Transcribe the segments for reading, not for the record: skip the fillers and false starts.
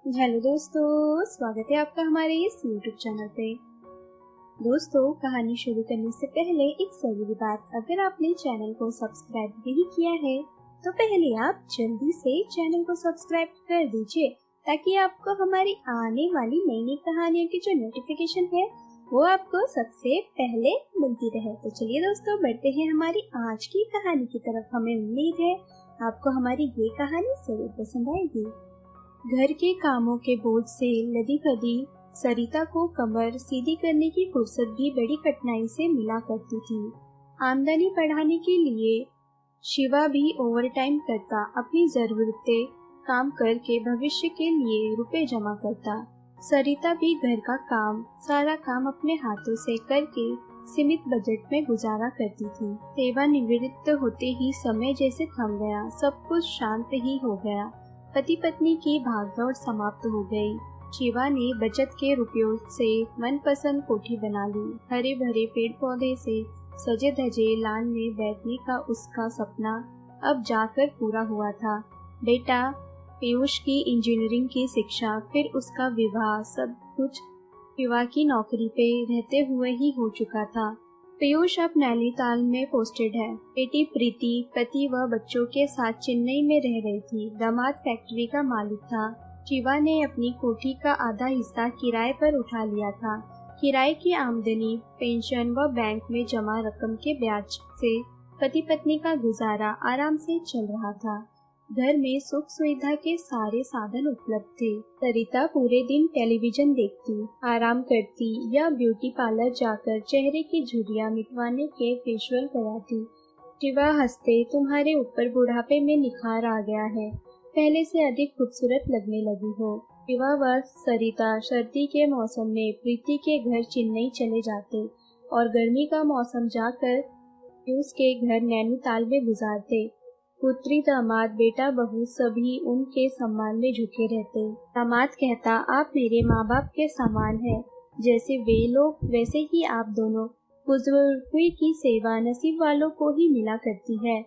Hello दोस्तों, स्वागत है आपका हमारे इस YouTube चैनल पे। दोस्तों, कहानी शुरू करने से पहले एक जरूरी बात, अगर आपने चैनल को सब्सक्राइब नहीं किया है तो पहले आप जल्दी से चैनल को सब्सक्राइब कर दीजिए ताकि आपको हमारी आने वाली नई नई कहानियों की जो नोटिफिकेशन है वो आपको सबसे पहले मिलती रहे। तो चलिए दोस्तों, बढ़ते हैं हमारी आज की कहानी की तरफ। हमें उम्मीद है आपको हमारी ये कहानी जरूर पसंद आएगी। घर के कामों के बोझ से लदी फदी सरिता को कमर सीधी करने की फुर्सत भी बड़ी कठिनाई से मिला करती थी। आमदनी बढ़ाने के लिए शिवा भी ओवरटाइम करता, अपनी जरूरतें काम करके भविष्य के लिए रुपए जमा करता। सरिता भी घर का सारा काम अपने हाथों से करके सीमित बजट में गुजारा करती थी। सेवानिवृत्त होते ही समय जैसे थम गया, सब कुछ शांत ही हो गया। पति पत्नी की भागदौड़ समाप्त हो गई। शिवा ने बचत के रुपयों से मनपसंद कोठी बना ली। हरे भरे पेड़ पौधे से सजे धजे लान में बैठने का उसका सपना अब जाकर पूरा हुआ था। बेटा पीयूष की इंजीनियरिंग की शिक्षा, फिर उसका विवाह, सब कुछ शिवा की नौकरी पे रहते हुए ही हो चुका था। पीयूष अब नैनीताल में पोस्टेड है। बेटी प्रीति पति व बच्चों के साथ चेन्नई में रह रही थी। दामाद फैक्ट्री का मालिक था। शिवा ने अपनी कोठी का आधा हिस्सा किराए पर उठा लिया था। किराए की आमदनी, पेंशन व बैंक में जमा रकम के ब्याज से पति पत्नी का गुजारा आराम से चल रहा था। घर में सुख सुविधा के सारे साधन उपलब्ध थे। सरिता पूरे दिन टेलीविजन देखती, आराम करती या ब्यूटी पार्लर जाकर चेहरे की झुर्रियां मिटवाने के फेशियल कराती। शिवा हंसते, तुम्हारे ऊपर बुढ़ापे में निखार आ गया है, पहले से अधिक खूबसूरत लगने लगी हो। शिवा व सरिता सर्दी के मौसम में प्रीति के घर चेन्नई चले जाते और गर्मी का मौसम जाकर उसके घर नैनीताल में गुजारते। पुत्री दामाद बेटा बहू सभी उनके सम्मान में झुके रहते। दामाद कहता, आप मेरे माँ बाप के समान हैं, जैसे वे लोग वैसे ही आप दोनों। बुजुर्गों की सेवा नसीब वालों को ही मिला करती है।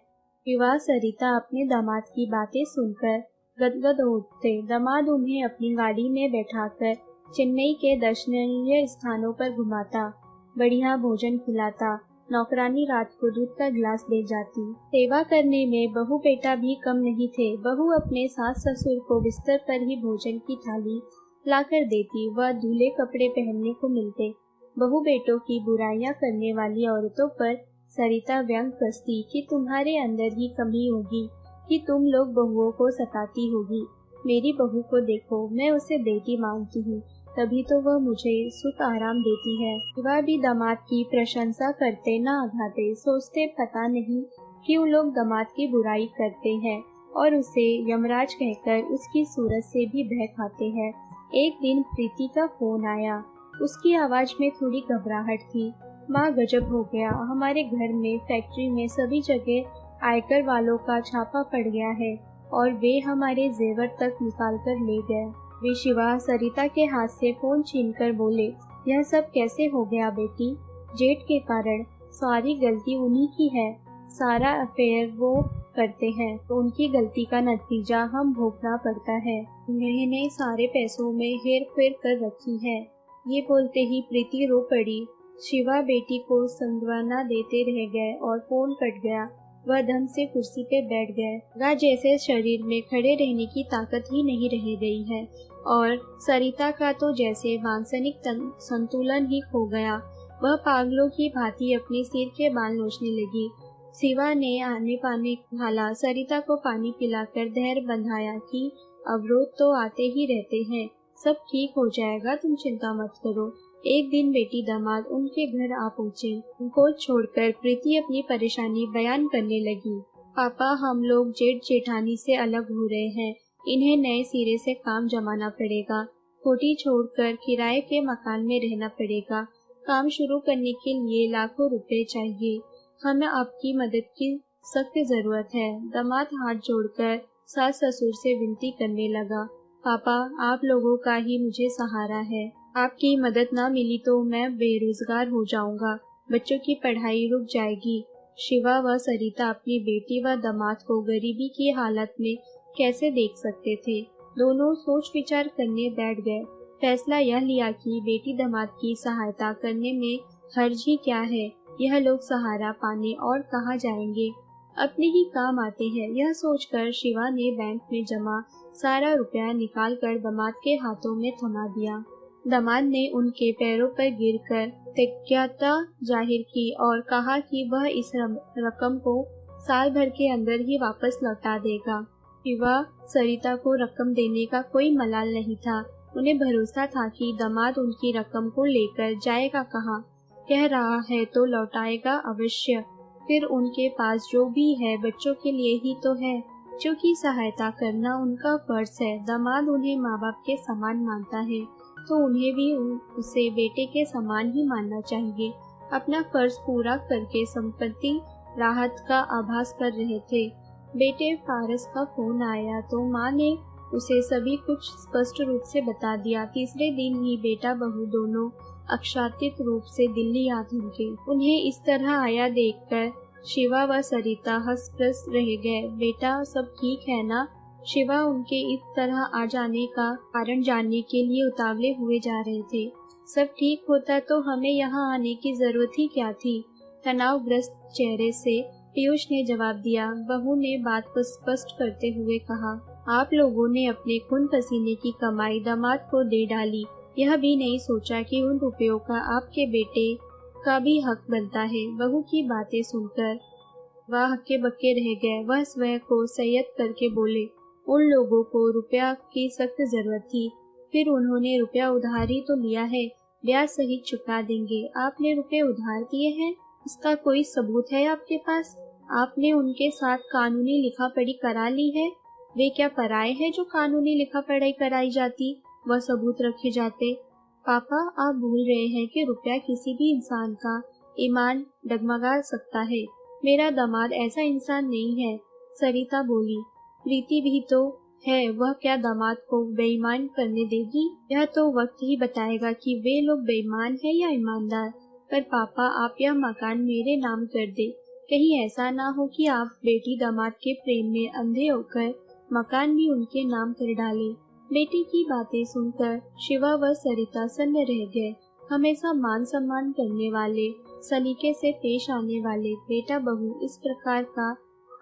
विवाह सरिता अपने दामाद की बातें सुनकर गदगद उठते। दामाद उन्हें अपनी गाड़ी में बैठाकर चेन्नई के दर्शनीय स्थानों पर घुमाता, बढ़िया भोजन खिलाता। नौकरानी रात को दूध का गिलास दे जाती। सेवा करने में बहू बेटा भी कम नहीं थे। बहू अपने सास ससुर को बिस्तर पर ही भोजन की थाली लाकर देती व दूल्हे कपड़े पहनने को मिलते। बहू बेटों की बुराइयां करने वाली औरतों पर सरिता व्यंग कसती कि तुम्हारे अंदर ही कमी होगी कि तुम लोग बहुओं को सताती होगी। मेरी बहू को देखो, मैं उसे बेटी मानती हूँ, तभी तो वह मुझे सुख आराम देती है। शिवा भी दामाद की प्रशंसा करते न आघाते, सोचते पता नहीं क्यों लोग दामाद की बुराई करते हैं और उसे यमराज कहकर उसकी सूरत से भी भय खाते हैं। एक दिन प्रीति का फोन आया। उसकी आवाज में थोड़ी घबराहट थी। माँ, गजब हो गया, हमारे घर में, फैक्ट्री में, सभी जगह आयकर वालों का छापा पड़ गया है और वे हमारे जेवर तक निकाल कर ले गए। वे शिवा सरिता के हाथ से फोन छीनकर बोले, यह सब कैसे हो गया बेटी? जेठ के कारण। सारी गलती उन्हीं की है। सारा अफेयर वो करते हैं तो उनकी गलती का नतीजा हम भोगना पड़ता है। उन्होंने सारे पैसों में हेर फेर कर रखी है। ये बोलते ही प्रीति रो पड़ी। शिवा बेटी को सांत्वना देते रह गए और फोन कट गया। वह धम से कुर्सी पे बैठ गए। वह जैसे शरीर में खड़े रहने की ताकत ही नहीं रह गई है और सरिता का तो जैसे मानसिक संतुलन ही खो गया। वह पागलों की भांति अपने सिर के बाल नोचने लगी। शिवा ने आने पाने वाला सरिता को पानी पिलाकर धैर्य बंधाया कि अवरोध तो आते ही रहते हैं, सब ठीक हो जाएगा, तुम चिंता मत करो। एक दिन बेटी दामाद उनके घर आ पहुँचे। उनको छोड़कर प्रीति अपनी परेशानी बयान करने लगी। पापा, हम लोग जेठ जेठानी से अलग हो रहे हैं, इन्हें नए सिरे से काम जमाना पड़ेगा। कोठी छोड़कर किराए के मकान में रहना पड़ेगा। काम शुरू करने के लिए लाखों रुपए चाहिए। हमें आपकी मदद की सख्त जरूरत है। दामाद हाथ जोड़कर सास ससुर से विनती करने लगा, पापा, आप लोगों का ही मुझे सहारा है। आपकी मदद न मिली तो मैं बेरोजगार हो जाऊंगा, बच्चों की पढ़ाई रुक जाएगी। शिवा व सरिता अपनी बेटी व दामाद को गरीबी की हालत में कैसे देख सकते थे। दोनों सोच विचार करने बैठ गए। फैसला यह लिया कि बेटी दामाद की सहायता करने में हर्ज ही क्या है। यह लोग सहारा पाने और कहाँ जाएंगे, अपने ही काम आते हैं। यह सोचकर शिवा ने बैंक में जमा सारा रुपया निकालकर दामाद के हाथों में थमा दिया। दामाद ने उनके पैरों पर गिरकर कृतज्ञता जाहिर की और कहा कि वह इस रकम को साल भर के अंदर ही वापस लौटा देगा। शिवा सरिता को रकम देने का कोई मलाल नहीं था। उन्हें भरोसा था कि दामाद उनकी रकम को लेकर जाएगा कहाँ। कह रहा है तो लौटाएगा अवश्य। फिर उनके पास जो भी है बच्चों के लिए ही तो है, जो कि सहायता करना उनका फर्ज है। दामाद उन्हें माँ बाप के समान मानता है तो उन्हें भी उसे बेटे के समान ही मानना चाहिए। अपना फर्ज पूरा करके संपत्ति राहत का आभास कर रहे थे। बेटे फारस का फोन आया तो माँ ने उसे सभी कुछ स्पष्ट रूप से बता दिया। तीसरे दिन ही बेटा बहू दोनों अक्षातित रूप से दिल्ली आ धमके। उन्हें इस तरह आया देखकर शिवा व सरिता हंस रह गए। बेटा सब ठीक है ना? शिवा उनके इस तरह आ जाने का कारण जानने के लिए उतावले हुए जा रहे थे। सब ठीक होता तो हमें यहाँ आने की जरूरत ही क्या थी? तनावग्रस्त चेहरे से पीयूष ने जवाब दिया। बहू ने बात को स्पष्ट करते हुए कहा, आप लोगों ने अपने खून पसीने की कमाई दामाद को दे डाली। यह भी नहीं सोचा कि उन रुपयों का आपके बेटे का भी हक बनता है। बहू की बातें सुनकर वह हक्के बक्के रह गए। वह स्वयं को संयत करके बोले, उन लोगों को रुपया की सख्त जरूरत थी, फिर उन्होंने रुपया उधार ही तो लिया है, ब्याज सहित चुका देंगे। आपने रुपए उधार दिए हैं, इसका कोई सबूत है आपके पास? आपने उनके साथ कानूनी लिखा पढ़ी करा ली है? वे क्या पराये हैं जो कानूनी लिखा पढ़ाई कराई जाती, वह सबूत रखे जाते? पापा, आप भूल रहे हैं कि रुपया किसी भी इंसान का ईमान डगमगा सकता है। मेरा दामाद ऐसा इंसान नहीं है। सरिता बोली, प्रीति भी तो है, वह क्या दामाद को बेईमान करने देगी? यह तो वक्त ही बताएगा कि वे लोग बेईमान है या ईमानदार। पर पापा, आप यह मकान मेरे नाम कर दे। कहीं ऐसा ना हो कि आप बेटी दामाद के प्रेम में अंधे होकर मकान भी उनके नाम कर डाले। बेटी की बातें सुनकर शिवा व सरिता सन्न रह गए। हमेशा मान सम्मान करने वाले, सलीके से पेश आने वाले बेटा बहू इस प्रकार का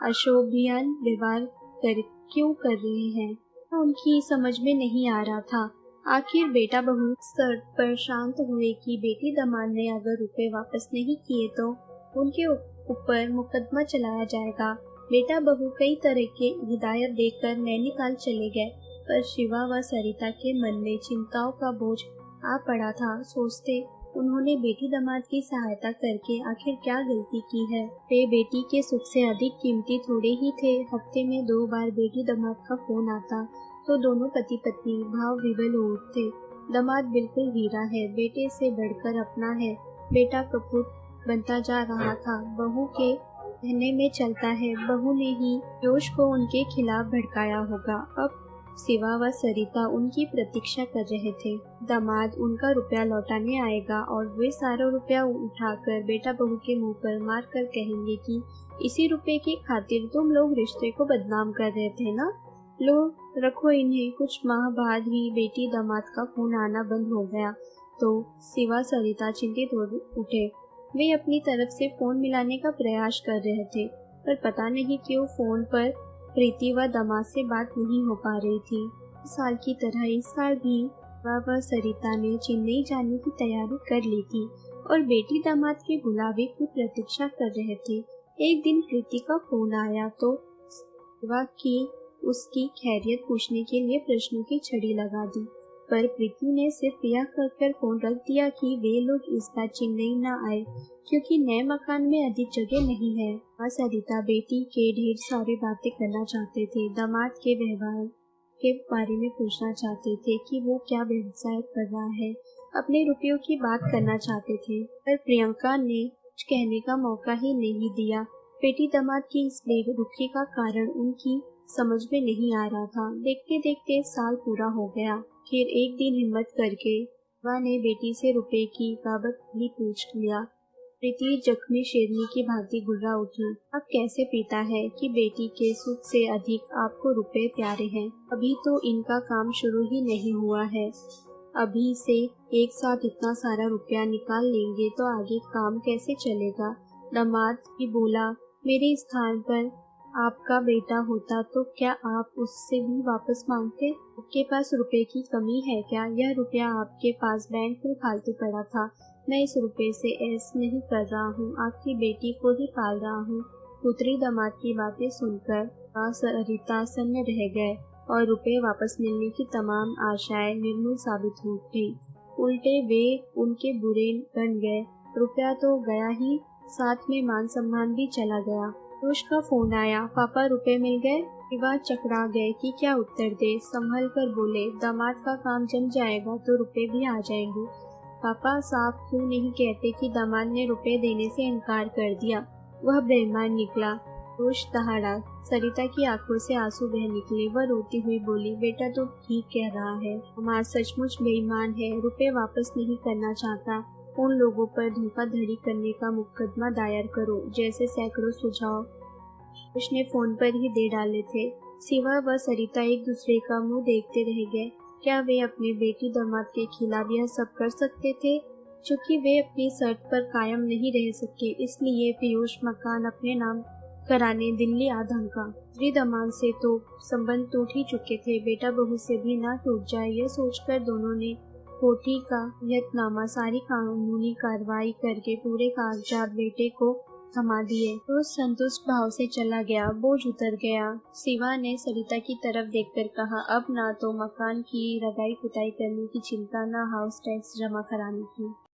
अशोभनीय व्यवहार क्यों कर रहे हैं, उनकी समझ में नहीं आ रहा था। आखिर बेटा बहू सर पर शांत हुए कि बेटी दामाद ने अगर रुपए वापस नहीं किए तो उनके ऊपर मुकदमा चलाया जाएगा। बेटा बहू कई तरह के हिदायत देकर नैनीताल चले गए, पर शिवा व सरिता के मन में चिंताओं का बोझ आ पड़ा था। सोचते उन्होंने बेटी दामाद की सहायता करके आखिर क्या गलती की है। वे बेटी के सुख से अधिक कीमती थोड़े ही थे। हफ्ते में 2 बार बेटी दामाद का फोन आता तो दोनों पति पत्नी भाव विवल हो उठते। दामाद बिल्कुल हीरा है, बेटे से बढ़कर अपना है। बेटा कपूर बनता जा रहा था। बहू के कहने में चलता है। बहू ने ही जोश को उनके खिलाफ भड़काया होगा। अब शिवा व सरिता उनकी प्रतीक्षा कर रहे थे। दामाद उनका रुपया लौटाने आएगा और वे सारा रुपया उठाकर बेटा बहू के मुंह पर मार कर कहेंगे कि इसी रुपए की खातिर तुम लोग रिश्ते को बदनाम कर रहे थे ना। लो रखो इन्हें। कुछ माह बाद ही बेटी दामाद का फोन आना बंद हो गया तो शिवा सरिता चिंतित हो उठे। वे अपनी तरफ से फोन मिलाने का प्रयास कर रहे थे, पर पता नहीं क्यों फोन पर प्रीति व दामाद से बात नहीं हो पा रही थी। इस साल की तरह इस साल भी व सरिता ने चेन्नई जाने की तैयारी कर ली थी और बेटी दामाद के बुलावे की प्रतीक्षा कर रहे थे। एक दिन प्रीति का फोन आया तो शिवा की उसकी खैरियत पूछने के लिए प्रश्नों की छड़ी लगा दी, पर प्रीति ने सिर्फ यह कहकर फोन रख दिया कि वे लोग इस बार चेन्नई न आए क्योंकि नए मकान में अधिक जगह नहीं है। सरिता बेटी के ढेर सारी बातें करना चाहते थे। दामाद के व्यवहार के बारे में पूछना चाहते थे कि वो क्या व्यवसाय कर रहा है। अपने रुपयों की बात करना चाहते थे, पर प्रियंका ने कुछ कहने का मौका ही नहीं दिया। बेटी दामाद की इस बेरुखी का कारण उनकी समझ में नहीं आ रहा था। देखते देखते साल पूरा हो गया। फिर एक दिन हिम्मत करके शिवा ने बेटी से रुपए की बाबत भी पूछ लिया। प्रीति जख्मी शेरनी की भांति गुर्रा उठी। अब कैसे पीता है कि बेटी के सुख से अधिक आपको रुपए प्यारे हैं। अभी तो इनका काम शुरू ही नहीं हुआ है। अभी से एक साथ इतना सारा रुपया निकाल लेंगे तो आगे काम कैसे चलेगा। दामाद भी बोला, मेरे स्थान पर आपका बेटा होता तो क्या आप उससे भी वापस मांगते? आपके पास रुपए की कमी है क्या? यह रुपया आपके पास बैंक में फालतू पड़ा था। मैं इस रुपए से ऐश नहीं कर रहा हूँ, आपकी बेटी को ही पाल रहा हूँ। पुत्री दामाद की बातें सुनकर सरिता सन्न रह गए और रुपए वापस मिलने की तमाम आशाएं निर्मूल साबित हो गई। उल्टे वे उनके बुरे बन गए। रुपया तो गया ही, साथ में मान सम्मान भी चला गया। रोश का फोन आया, पापा रुपए मिल गए। विवाह चकरा गए कि क्या उत्तर दे। संभल कर बोले, दामाद का काम जम जाएगा तो रुपए भी आ जाएंगे। पापा साफ क्यों नहीं कहते कि दामाद ने रुपए देने से इनकार कर दिया। वह बेईमान निकला। रोश दहाड़ा। सरिता की आंखों से आंसू बह निकले। वह रोती हुई बोली, बेटा तो ठीक कह रहा है, दामाद सचमुच बेईमान है, रुपए वापस नहीं करना चाहता। उन लोगों पर धोखाधड़ी करने का मुकदमा दायर करो, जैसे सैकड़ों सुझाव उसने फोन पर ही दे डाले थे। सिवा व सरिता एक दूसरे का मुंह देखते रह गए। क्या वे अपने बेटी दामाद के खिलाफ यह सब कर सकते थे? चूंकि वे अपनी शर्त पर कायम नहीं रह सके, इसलिए पीयूष मकान अपने नाम कराने दिल्ली आ धमका। श्री दामाद से तो संबंध टूट ही चुके थे, बेटा बहू से भी ना टूट जाए, यह सोचकर दोनों ने कोठी का यतनामा सारी कानूनी कार्रवाई करके पूरे कागजात बेटे को थमा दिए। तो संतुष्ट भाव से चला गया, बोझ उतर गया। सिवा ने सरिता की तरफ देखकर कहा, अब ना तो मकान की रगाई पुताई करने की चिंता, ना हाउस टैक्स जमा कराने की।